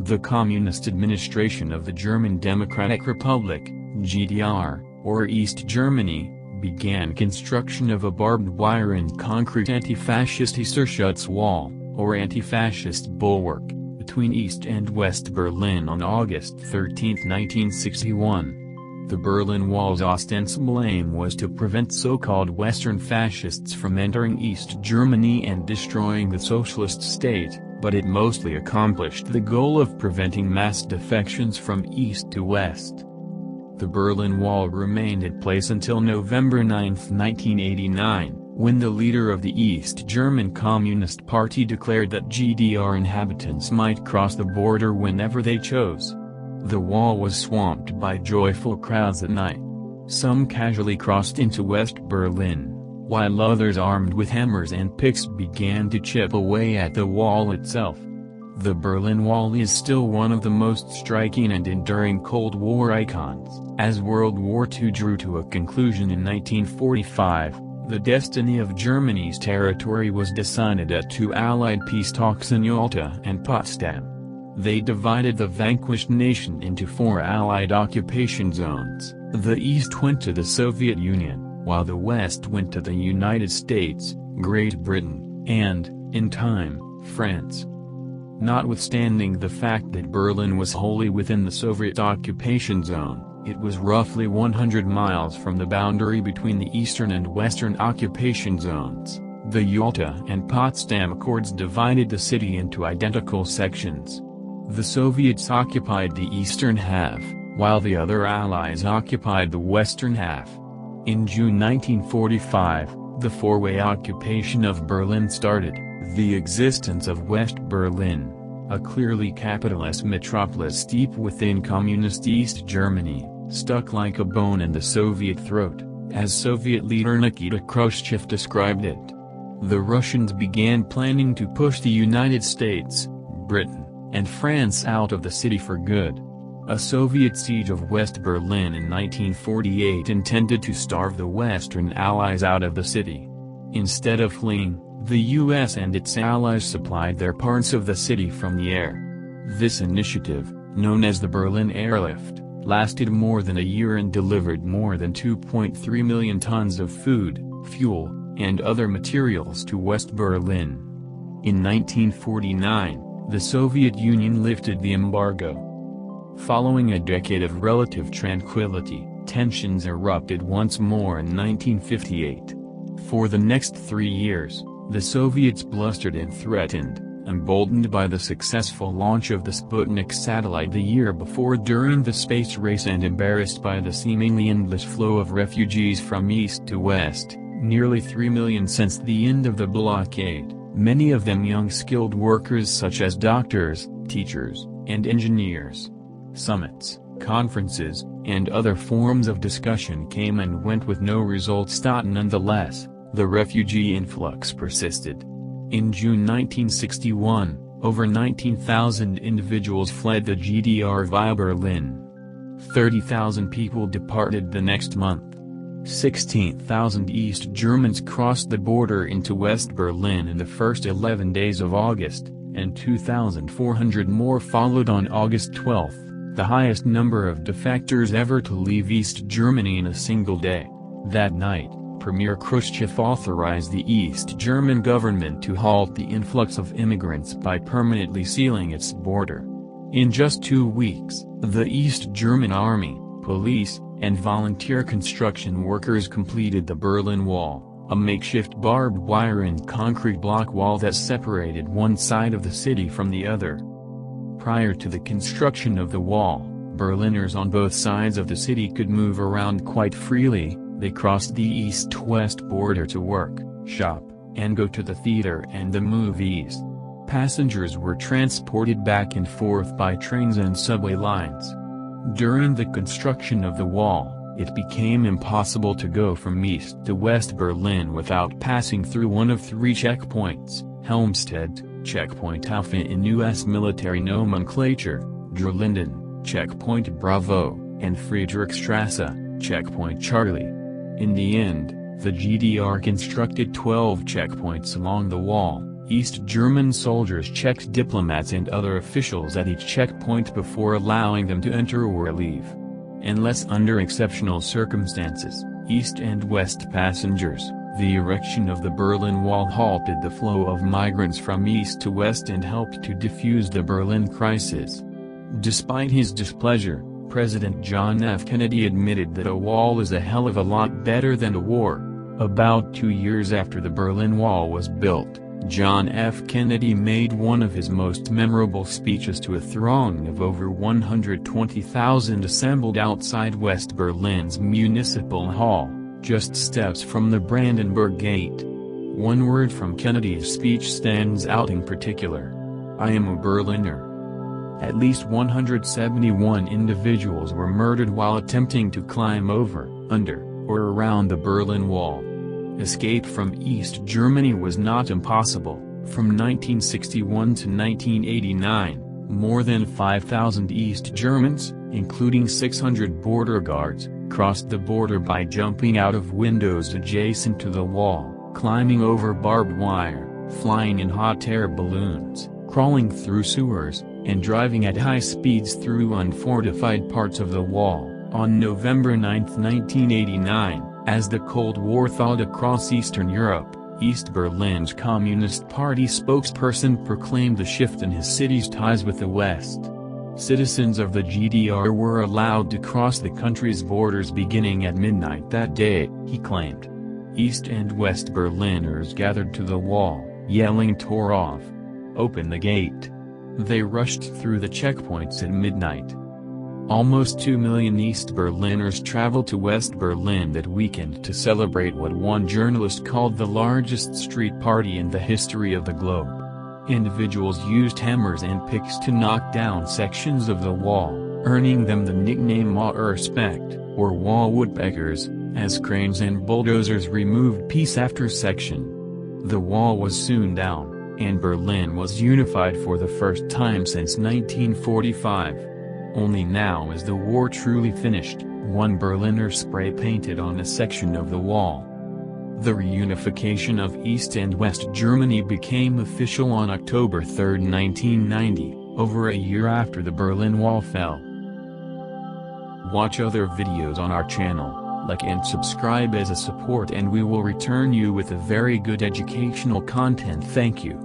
The Communist Administration of the German Democratic Republic, GDR, or East Germany, began construction of a barbed wire and concrete anti-fascist Eisserschutzwall, wall, or anti-fascist bulwark, between East and West Berlin on August 13, 1961. The Berlin Wall's ostensible aim was to prevent so-called Western fascists from entering East Germany and destroying the socialist state, but it mostly accomplished the goal of preventing mass defections from East to West. The Berlin Wall remained in place until November 9, 1989, when the leader of the East German Communist Party declared that GDR inhabitants might cross the border whenever they chose. The wall was swamped by joyful crowds at night. Some casually crossed into West Berlin, while others armed with hammers and picks began to chip away at the wall itself. The Berlin Wall is still one of the most striking and enduring Cold War icons. As World War II drew to a conclusion in 1945, the destiny of Germany's territory was decided at two Allied peace talks in Yalta and Potsdam. They divided the vanquished nation into four Allied occupation zones. The East went to the Soviet Union, while the West went to the United States, Great Britain, and, in time, France. Notwithstanding the fact that Berlin was wholly within the Soviet occupation zone, it was roughly 100 miles from the boundary between the Eastern and Western occupation zones. The Yalta and Potsdam Accords divided the city into identical sections. The Soviets occupied the eastern half, while the other Allies occupied the western half. In June 1945, the four-way occupation of Berlin started. The existence of West Berlin, a clearly capitalist metropolis deep within communist East Germany, stuck like a bone in the Soviet throat, as Soviet leader Nikita Khrushchev described it. The Russians began planning to push the United States, Britain, and France out of the city for good. A Soviet siege of West Berlin in 1948 intended to starve the Western Allies out of the city. Instead of fleeing, the U.S. and its allies supplied their parts of the city from the air. This initiative, known as the Berlin Airlift, lasted more than a year and delivered more than 2.3 million tons of food, fuel, and other materials to West Berlin. In 1949, the Soviet Union lifted the embargo. Following a decade of relative tranquility, tensions erupted once more in 1958. For the next 3 years, the Soviets blustered and threatened, emboldened by the successful launch of the Sputnik satellite the year before during the space race and embarrassed by the seemingly endless flow of refugees from east to west, nearly 3 million since the end of the blockade, many of them young skilled workers such as doctors, teachers, and engineers. Summits, conferences, and other forms of discussion came and went with no results. Nonetheless, the refugee influx persisted. In June 1961, over 19,000 individuals fled the GDR via Berlin. 30,000 people departed the next month. 16,000 East Germans crossed the border into West Berlin in the first 11 days of August, and 2,400 more followed on August 12, the highest number of defectors ever to leave East Germany in a single day. That night, Premier Khrushchev authorized the East German government to halt the influx of immigrants by permanently sealing its border. In just 2 weeks, the East German army, police, and volunteer construction workers completed the Berlin Wall, a makeshift barbed wire and concrete block wall that separated one side of the city from the other. Prior to the construction of the wall, Berliners on both sides of the city could move around quite freely. They crossed the east-west border to work, shop, and go to the theater and the movies. Passengers were transported back and forth by trains and subway lines. During the construction of the wall, it became impossible to go from east to West Berlin without passing through one of 3 checkpoints: Helmstedt, Checkpoint Alpha in U.S. military nomenclature, Der Linden, Checkpoint Bravo, and Friedrichstrasse, Checkpoint Charlie. In the end, the GDR constructed 12 checkpoints along the wall, East German soldiers checked diplomats and other officials at each checkpoint before allowing them to enter or leave. Unless under exceptional circumstances, East and West passengers, the erection of the Berlin Wall halted the flow of migrants from East to West and helped to defuse the Berlin crisis. Despite his displeasure, President John F. Kennedy admitted that a wall is a hell of a lot better than a war. About 2 years after the Berlin Wall was built, John F. Kennedy made one of his most memorable speeches to a throng of over 120,000 assembled outside West Berlin's Municipal Hall, just steps from the Brandenburg Gate. One word from Kennedy's speech stands out in particular: "I am a Berliner." At least 171 individuals were murdered while attempting to climb over, under, or around the Berlin Wall. Escape from East Germany was not impossible. From 1961 to 1989, more than 5,000 East Germans, including 600 border guards, crossed the border by jumping out of windows adjacent to the wall, climbing over barbed wire, flying in hot air balloons, crawling through sewers, and driving at high speeds through unfortified parts of the wall. On November 9, 1989, as the Cold War thawed across Eastern Europe, East Berlin's Communist Party spokesperson proclaimed the shift in his city's ties with the West. Citizens of the GDR were allowed to cross the country's borders beginning at midnight that day, he claimed. East and West Berliners gathered to the wall, yelling "Tore off! Open the gate!" They rushed through the checkpoints at midnight. Almost 2 million East Berliners traveled to West Berlin that weekend to celebrate what one journalist called the largest street party in the history of the globe. Individuals used hammers and picks to knock down sections of the wall, earning them the nickname Mauerspekt, or wall woodpeckers, as cranes and bulldozers removed piece after section. The wall was soon down, and Berlin was unified for the first time since 1945. Only now is the war truly finished, one Berliner spray-painted on a section of the wall. The reunification of East and West Germany became official on October 3, 1990, over a year after the Berlin Wall fell. Watch other videos on our channel, like and subscribe as a support, and we will return you with a very good educational content. Thank you.